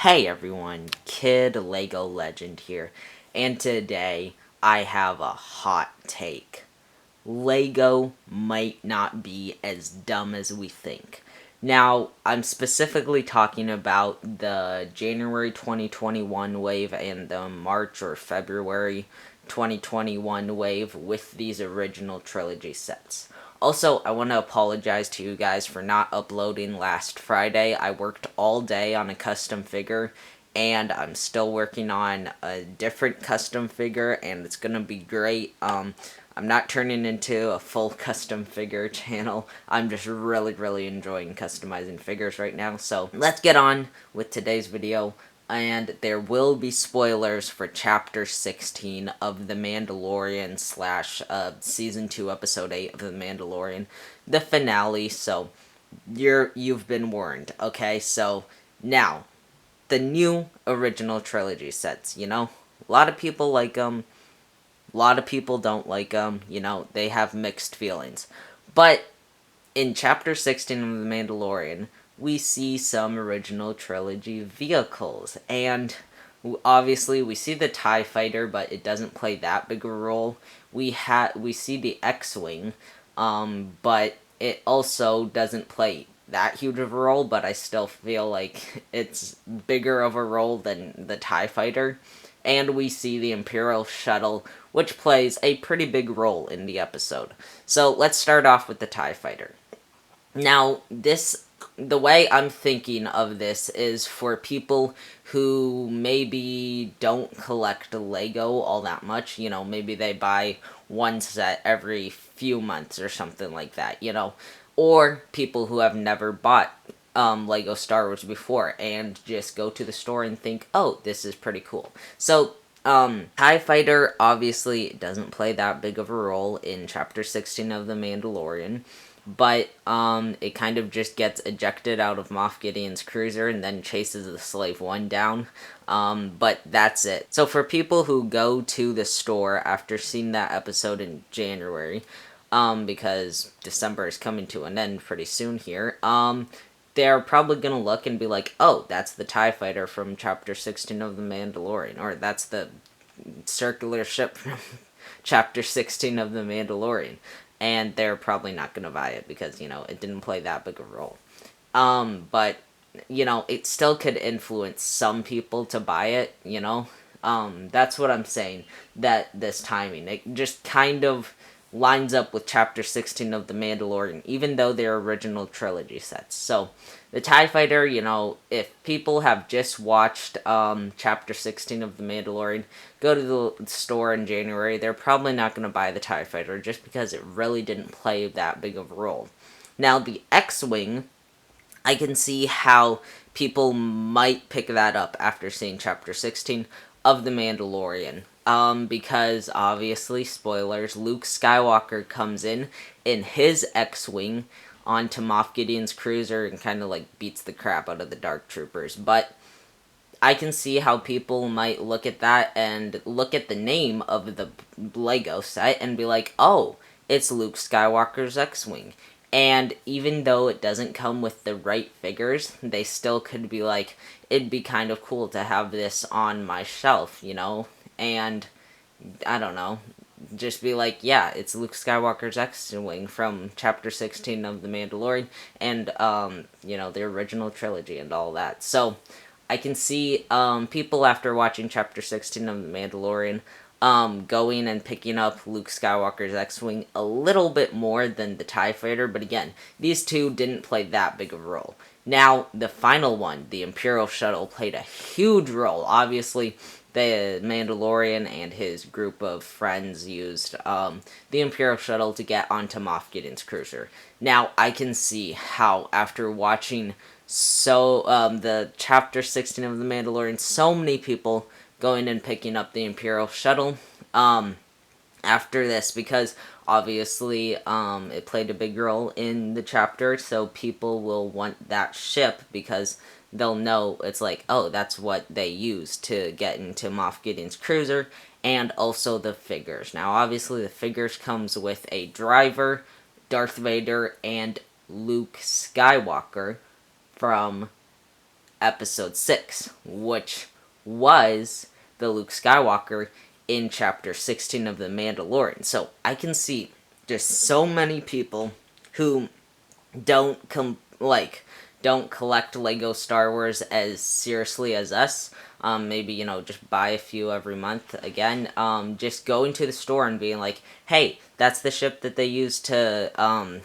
Hey everyone, KidLegoLegend here, and today I have a hot take. Lego might not be as dumb as we think. Now, I'm specifically talking about the January 2021 wave and the March or February 2021 wave with these original trilogy sets. Also, I want to apologize to you guys for not uploading last Friday. I worked all day on a custom figure, and I'm still working on a different custom figure, and it's gonna be great. I'm not turning into a full custom figure channel. I'm just really enjoying customizing figures right now. So let's get on with today's video. And there will be spoilers for Chapter 16 of The Mandalorian slash Season 2, Episode 8 of The Mandalorian, the finale, so you've been warned, okay? So, now, the new original trilogy sets, a lot of people like them, a lot of people don't like them, they have mixed feelings. But in Chapter 16 of The Mandalorian, we see some original trilogy vehicles, and obviously we see the TIE Fighter, but it doesn't play that big a role. We see the X-Wing, but it also doesn't play that huge of a role, but I still feel like it's bigger of a role than the TIE Fighter. And we see the Imperial Shuttle, which plays a pretty big role in the episode. So let's start off with the TIE Fighter. Now, the way I'm thinking of this is for people who maybe don't collect Lego all that much. Maybe they buy one set every few months or something like that, or people who have never bought Lego Star Wars before and just go to the store and think, oh, this is pretty cool. So, TIE Fighter obviously doesn't play that big of a role in Chapter 16 of The Mandalorian, but it kind of just gets ejected out of Moff Gideon's cruiser and then chases the Slave One down. But that's it. So for people who go to the store after seeing that episode in January, because December is coming to an end pretty soon here, they're probably going to look and be like, oh, that's the TIE Fighter from Chapter 16 of The Mandalorian, or that's the circular ship from Chapter 16 of The Mandalorian. And they're probably not going to buy it because, it didn't play that big a role. But, it still could influence some people to buy it, That's what I'm saying, that this timing, it just kind of lines up with Chapter 16 of The Mandalorian, even though they're original trilogy sets. So, the TIE Fighter, if people have just watched Chapter 16 of The Mandalorian, go to the store in January, they're probably not going to buy the TIE Fighter just because it really didn't play that big of a role. Now, the X-Wing, I can see how people might pick that up after seeing Chapter 16 of The Mandalorian. Because obviously, spoilers, Luke Skywalker comes in his X-Wing onto Moff Gideon's cruiser and kind of beats the crap out of the Dark Troopers. But I can see how people might look at that and look at the name of the Lego set and be like, oh, it's Luke Skywalker's X-Wing. And even though it doesn't come with the right figures, they still could be like, it'd be kind of cool to have this on my shelf, And, I don't know, just be like, yeah, it's Luke Skywalker's X-Wing from Chapter 16 of The Mandalorian and, the original trilogy and all that. So, I can see people after watching Chapter 16 of The Mandalorian going and picking up Luke Skywalker's X-Wing a little bit more than the TIE Fighter, but again, these two didn't play that big of a role. Now, the final one, the Imperial Shuttle, played a huge role. Obviously, the Mandalorian and his group of friends used the Imperial Shuttle to get onto Moff Gideon's cruiser. Now, I can see how, after watching the Chapter 16 of The Mandalorian, so many people going and picking up the Imperial Shuttle after this, because obviously it played a big role in the chapter, so people will want that ship because they'll know it's like, oh, that's what they use to get into Moff Gideon's cruiser, and also the figures. Now, obviously, the figures comes with a driver, Darth Vader, and Luke Skywalker from episode 6, which was the Luke Skywalker in chapter 16 of The Mandalorian. So I can see just so many people who don't collect Lego Star Wars as seriously as us. Maybe, just buy a few every month. Again, just going to the store and being like, hey, that's the ship that they used to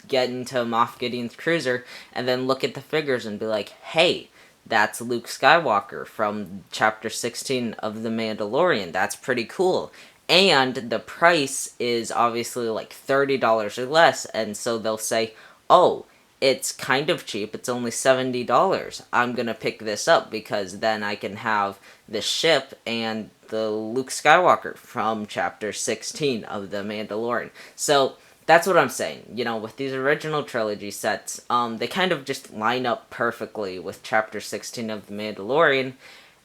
get into Moff Gideon's cruiser, and then look at the figures and be like, hey, that's Luke Skywalker from chapter 16 of The Mandalorian. That's pretty cool. And the price is obviously like $30 or less, and so they'll say, oh, it's kind of cheap, it's only $70. I'm gonna pick this up because then I can have the ship and the Luke Skywalker from chapter 16 of The Mandalorian. So that's what I'm saying. With these original trilogy sets, they kind of just line up perfectly with chapter 16 of The Mandalorian.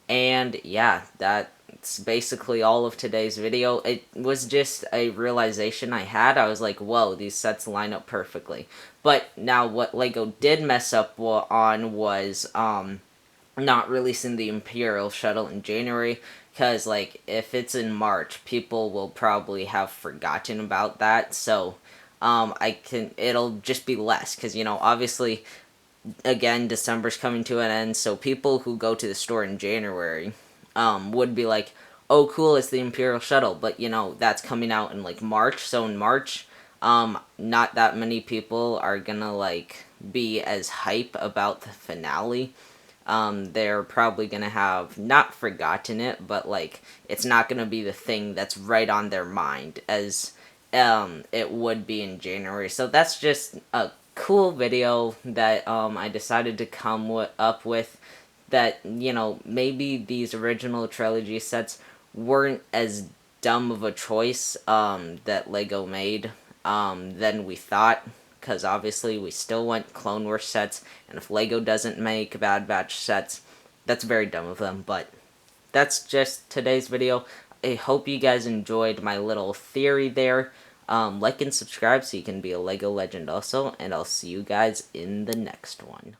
And yeah, that's basically all of today's video. It was just a realization I had. I was like, whoa, these sets line up perfectly. But now what Lego did mess up on was not releasing the Imperial Shuttle in January. Because, if it's in March, people will probably have forgotten about that. So, it'll just be less. Because, obviously, again, December's coming to an end, so people who go to the store in January would be like, oh, cool, it's the Imperial Shuttle, but, that's coming out in, March, so in March, not that many people are gonna, be as hype about the finale. They're probably gonna have not forgotten it, but, it's not gonna be the thing that's right on their mind as it would be in January, so that's just a cool video that I decided to come up with, that maybe these original trilogy sets weren't as dumb of a choice that Lego made than we thought, because obviously we still want Clone Wars sets, and if Lego doesn't make Bad Batch sets, that's very dumb of them. But that's just today's video. I hope you guys enjoyed my little theory there. Like and subscribe so you can be a Lego legend also, and I'll see you guys in the next one.